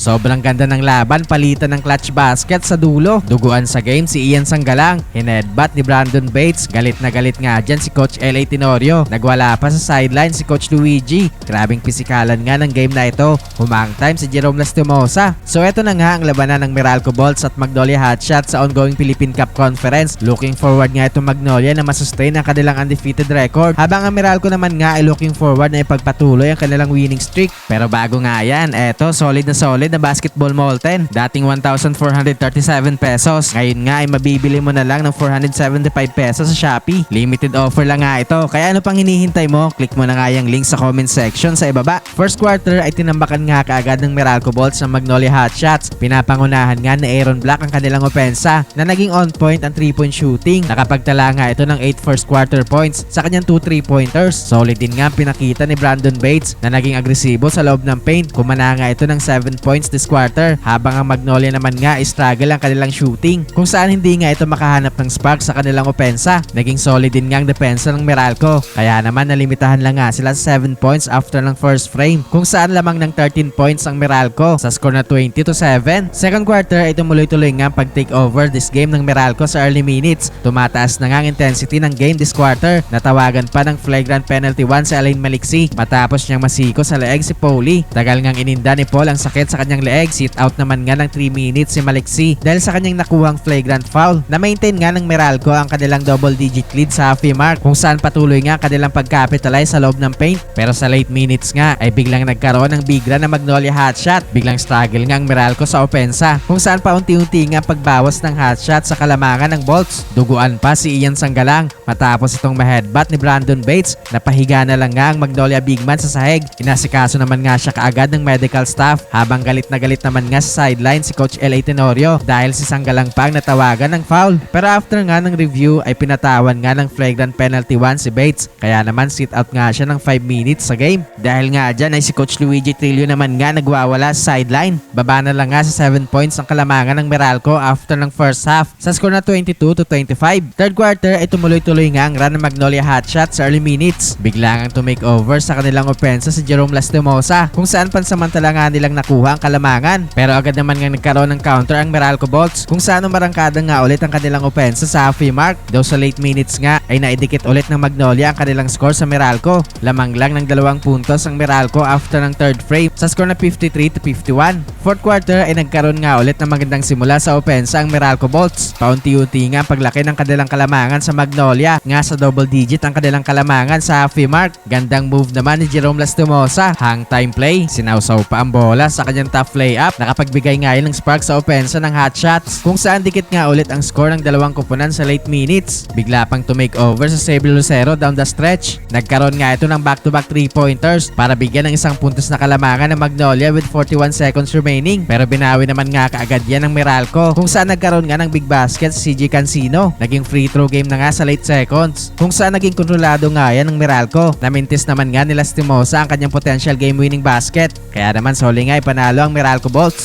Sobrang ganda ng laban, palitan ng clutch basket sa dulo. Duguan sa game si Ian Sanggalang. Hinedbat ni Brandon Bates. Galit na galit nga dyan si Coach L.A. Tenorio. Nagwala pa sa sideline si Coach Luigi. Grabing pisikalan nga ng game na ito. Humang time si Jerome Lastimosa. So eto na nga ang labanan ng Meralco Bolts at Magnolia Hotshots sa ongoing Philippine Cup Conference. Looking forward nga itong Magnolia na masustain ang kanilang undefeated record. Habang ang Meralco naman nga ay looking forward na ipagpatuloy ang kanilang winning streak. Pero bago nga yan, eto solid na basketball molten. Dating 1,437 pesos. Ngayon nga ay mabibili mo na lang ng 475 pesos sa Shopee. Limited offer lang nga ito. Kaya ano pang hinihintay mo? Click mo na nga yung link sa comment section sa ibaba. First quarter ay tinambakan nga kaagad ng Meralco Bolts ng Magnolia Hotshots. Pinapangunahan nga ni Aaron Black ang kanilang opensa na naging on point ang 3-point shooting. Nakapagtala nga ito ng 8 first quarter points sa kanyang 2 3-pointers. Solid din nga pinakita ni Brandon Bates na naging agresibo sa loob ng paint. Kumana nga ito ng 7 points this quarter, habang ang Magnolia naman nga struggle ang kanilang shooting, kung saan hindi nga ito makahanap ng spark sa kanilang opensa. Naging solid din nga ang depensa ng Meralco, kaya naman nalimitahan lang nga sila sa 7 points after ng first frame, kung saan lamang ng 13 points ang Meralco sa score na 20-7. Second quarter ay tumuloy-tuloy nga pag-take over this game ng Meralco sa early minutes. Tumataas na nga ang intensity ng game this quarter. Natawagan pa ng flagrant penalty 1 si Alain Maliksi matapos niyang masiko sa leeg si Paulie. Tagal ngang ininda ni Paul ang sakit sa kanyang leeg. Sit out naman nga ng 3 minutes si Maliksi dahil sa kanyang nakuhang flagrant foul. Na-maintain nga ng Meralco ang kanilang double-digit lead sa halfway mark, kung saan patuloy nga kanilang pag-capitalize sa loob ng paint. Pero sa late minutes nga ay biglang nagkaroon ng big run na Magnolia hotshot. Biglang struggle nga ang Meralco sa opensa, kung saan paunti-unti nga pagbawas ng hotshot sa kalamangan ng Bolts. Duguan pa si Ian Sanggalang matapos itong ma-headbutt ni Brandon Bates. Napahiga na lang nga ang Magnolia big man sa sahig. Inasikaso naman nga siya kaagad ng medical staff, habang galit na galit naman nga sa sideline si Coach L.A. Tenorio dahil si Sanggalang pang natawagan ng foul. Pero after nga ng review ay pinatawan nga ng flagrant penalty 1 si Bates, kaya naman sit out nga siya ng 5 minutes sa game. Dahil nga dyan ay si Coach Luigi Trillo naman nga nagwawala sa sideline. Baba na lang nga sa 7 points ang kalamangan ng Meralco after ng first half sa score na 22-25. Third quarter ay tumuloy-tuloy nga ang run ng Magnolia Hotshots sa early minutes. Biglang ang to make over sa kanilang opensa si Jerome Lastimosa, kung saan pansamantala nga nilang nakuha ang kalamangan. Pero agad naman nga nagkaroon ng counter ang Meralco Bolts, kung saan umarangkada nga ulit ang kanilang opensa sa halfway mark. Daw sa late minutes nga ay naidikit ulit ng Magnolia ang kanilang score sa Meralco. Lamang lang ng 2 puntos ang Meralco after ng third frame sa score na 53-51. Fourth quarter ay nagkaroon nga ulit ng magandang simula sa opensa ang Meralco Bolts. Paunti-unti nga paglaki ng kanilang kalamangan sa Magnolia, nga sa double digit ang kanilang kalamangan sa halfway mark. Gandang move naman ni Jerome Lastimosa. Hang time play, sinawsaw pa ang bola sa kanyang top layup. Nakapagbigay nga yun ng spark sa opensa ng hotshots, kung saan dikit nga ulit ang score ng 2 kupunan sa late minutes. Bigla pang to make over sa Xavier Lucero down the stretch. Nagkaroon nga ito ng back-to-back 3-pointers para bigyan ng 1 puntos na kalamangan ng Magnolia with 41 seconds remaining. Pero binawi naman nga kaagad yan ng Meralco, kung saan nagkaroon nga ng big basket si CJ Cancino. Naging free throw game na nga sa late seconds, kung saan naging kontrolado nga yan ng Meralco. Namintis naman nga ni Lastimosa ang kanyang potential game winning basket. Kaya naman soli nga ipanalo ang Meralco Bolts.